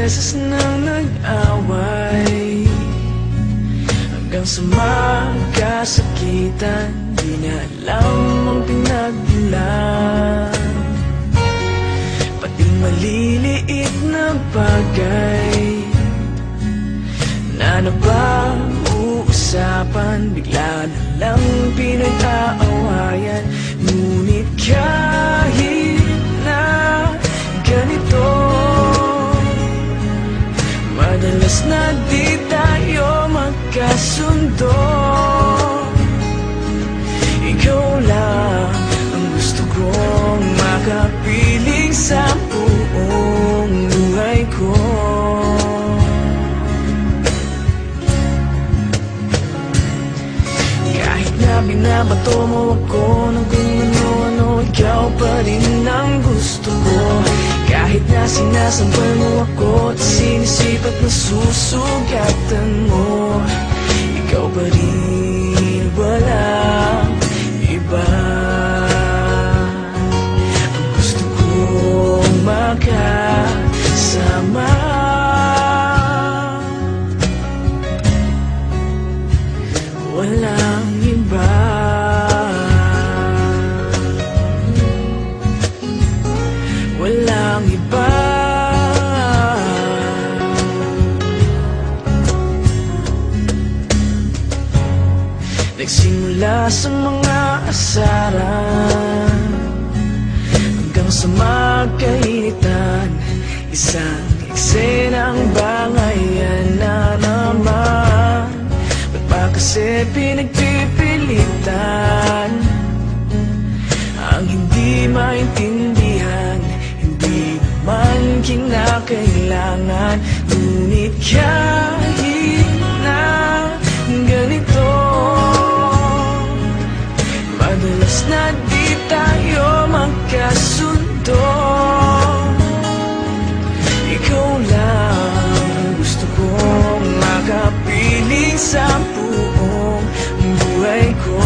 beses nang nag-away, hanggang sa magkasakitan. Di niya alam ang pinagmulan, pati maliliit na bagay na napag-uusapan, bigla na lang pinag-aawayan. Ngunit kahit na ganito, madalas na di tayo magkasundo. Ikaw lang ang gusto kong makapiling sa buong buhay ko. Kahit na binabato mo ako ng kung ano-ano, ikaw pa rin ang gusto ko. Kahit na sinasampal mo ako at sinisipat na susugatan mo, ikaw pa rin, walang iba. Ang gusto kong makasama, walang iba. Walang iba. Nagsimula sa mga asaran hanggang sa magkainitan, isang eksenang bangayan na naman. Ba't ba kasi pinagpipilitan ang hindi maintindihan? Hindi naman kinakailangan. Ngunit kahit na ganito, madalas na di tayo magkasundo. Ikaw lang gusto kong makapiling sa buong buhay ko.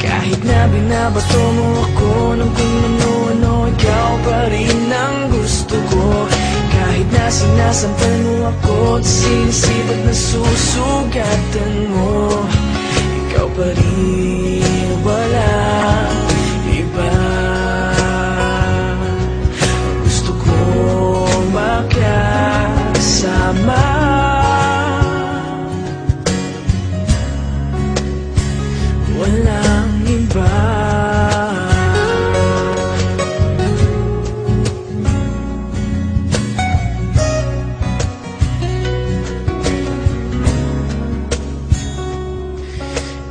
Kahit na binabato mo ako ng kung ano-ano, ikaw pa rin ang gusto ko. Kahit na sinasampal mo ako at sinisipat na susugatan mo, ikaw pa rin, walang iba. Gusto kong makasama, walang iba.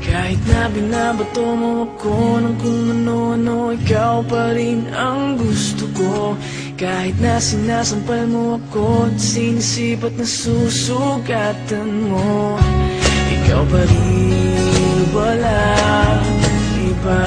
Kahit na binabato mo ako ng kung ano-ano, ikaw pa rin ang gusto ko. Kahit na sinasampal mo ako at sinisipat na susugatan mo, ikaw pa rin, walang iba.